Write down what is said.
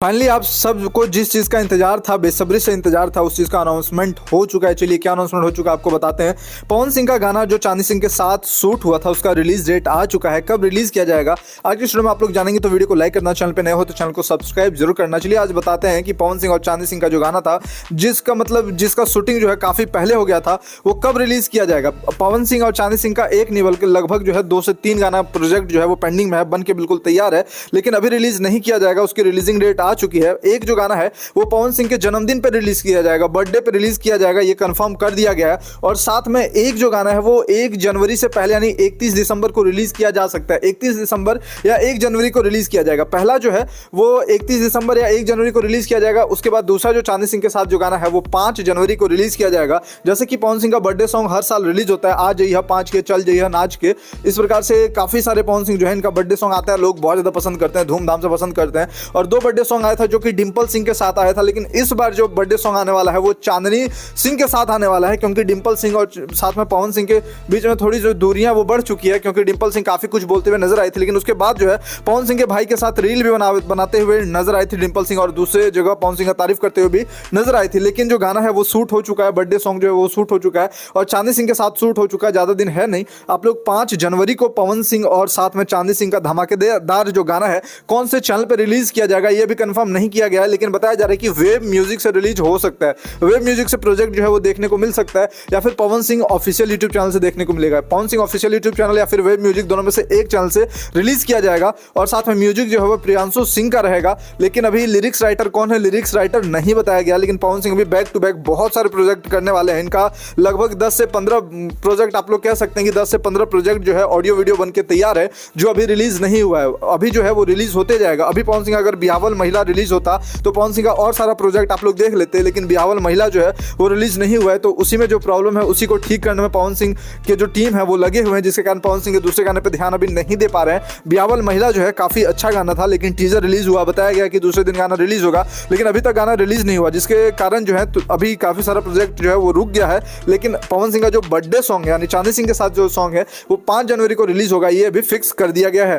Finally आप सबको जिस चीज़ का इंतजार था, बेसब्री से इंतजार था, उस चीज़ का अनाउंसमेंट हो चुका है। चलिए क्या अनाउंसमेंट हो चुका है आपको बताते हैं। पवन सिंह का गाना जो चांदी सिंह के साथ शूट हुआ था उसका रिलीज डेट आ चुका है। कब रिलीज किया जाएगा आज की वीडियो में आप लोग जानेंगे, तो वीडियो को लाइक करना, चैनल पे नए हो तो चैनल को सब्सक्राइब जरूर करना। चलिए आज बताते हैं कि पवन सिंह और चांदी सिंह का जो गाना था, जिसका शूटिंग जो है काफ़ी पहले हो गया था, वो कब रिलीज किया जाएगा। पवन सिंह और चांदी सिंह का एक नहीं बल्कि लगभग जो है 2 से 3 गाना प्रोजेक्ट जो है वो पेंडिंग में है, बन के बिल्कुल तैयार है, लेकिन अभी रिलीज नहीं किया जाएगा। उसकी रिलीजिंग डेट आ चुकी है। एक जो गाना है वो पवन सिंह के जन्मदिन पर रिलीज किया जाएगा, बर्थडे पे रिलीज किया जाएगा, ये कंफर्म कर दिया गया है। और साथ में एक जो गाना है वो 1 जनवरी से पहले यानी 31 दिसंबर को रिलीज किया जा सकता है। 31 दिसंबर या 1 जनवरी को रिलीज किया जाएगा। पहला जो है वो 31 दिसंबर या 1 जनवरी को रिलीज किया जाएगा। उसके बाद दूसरा जो चांदी सिंह के साथ जो गाना है वो 5 जनवरी को रिलीज किया जाएगा। जैसे कि पवन सिंह का बर्थडे सॉन्ग हर साल रिलीज होता है, आ जाइए 5 के, चल जाइए नाच के, इस प्रकार से काफी सारे पवन सिंह जो है इनका बर्थडे सॉन्ग आता है, लोग बहुत ज्यादा पसंद करते हैं, धूमधाम से पसंद करते हैं। और 2 बर्थडे सॉन्ग आया था जो कि डिंपल सिंह के साथ आया था, लेकिन इस बार जो बर्थडे सॉन्ग आने वाला है वो चांदनी सिंह के साथ आने वाला है, क्योंकि डिंपल सिंह और साथ में पवन सिंह के बीच में थोड़ी जो दूरियां वो बढ़ चुकी है, क्योंकि डिंपल सिंह काफी कुछ बोलते हुए नजर आई थी, लेकिन उसके बाद जो है पवन सिंह के भाई के साथ रील भी बनाते हुए नजर आई थी डिंपल सिंह, और दूसरे जगह पवन सिंह का तारीफ करते हुए भी नजर आई थी। लेकिन जो गाना है वो शूट हो चुका है, बर्थडे सॉन्ग जो है वो शूट हो चुका है और चांदी सिंह के साथ शूट हो चुका है। ज्यादा दिन है नहीं, आप लोग 5 जनवरी को पवन सिंह और साथ में चांदी सिंह का धमाकेदार जो गाना है कौन से चैनल पर रिलीज किया जाएगा ये भी कंफर्म नहीं किया गया है, लेकिन बताया जा रहा है कि वेब म्यूजिक से रिलीज हो सकता है। वेब म्यूजिक से प्रोजेक्ट जो है वो देखने को मिल सकता है, या फिर Pawan Singh official YouTube channel से देखने को मिलेगा। Pawan Singh official YouTube channel या फिर वेब म्यूजिक, दोनों में से एक चैनल से रिलीज किया जाएगा। और साथ में म्यूजिक जो है वो प्रियांशु सिंह का रहेगा, लेकिन अभी लिरिक्स राइटर कौन है, लिरिक्स राइटर नहीं बताया गया। लेकिन पवन सिंह अभी बैक टू बैक बहुत सारे प्रोजेक्ट करने वाले हैं। इनका लगभग 10 से 15 प्रोजेक्ट, आप लोग कह सकते हैं कि 10 से 15 प्रोजेक्ट जो है ऑडियो वीडियो बन के तैयार है, जो अभी रिलीज नहीं हुआ है। अभी जो है वो रिलीज होते जाएगा। अभी पवन सिंह अगर बिहावल महिला रिलीज होता तो पवन सिंह का और सारा प्रोजेक्ट आप लोग देख लेते, लेकिन बिहावल महिला जो है वो रिलीज नहीं हुआ है, तो उसी में जो प्रॉब्लम है उसी को ठीक करने में पवन सिंह के जो टीम है वो लगे हुए हैं, जिसके कारण पवन सिंह के दूसरे गाने पे ध्यान अभी नहीं दे पा रहे हैं। बिहावल महिला जो है काफी अच्छा गाना था, लेकिन टीजर रिलीज हुआ, बताया गया कि दूसरे दिन गाना रिलीज होगा, लेकिन अभी तक गाना रिलीज नहीं हुआ, जिसके कारण जो है तो अभी काफी सारा प्रोजेक्ट जो है वो रुक गया है। लेकिन पवन सिंह का जो बर्थडे सॉन्ग है यानी चांदी सिंह के साथ जो सॉन्ग है वो 5 जनवरी को रिलीज होगा, ये अभी फिक्स कर दिया गया है।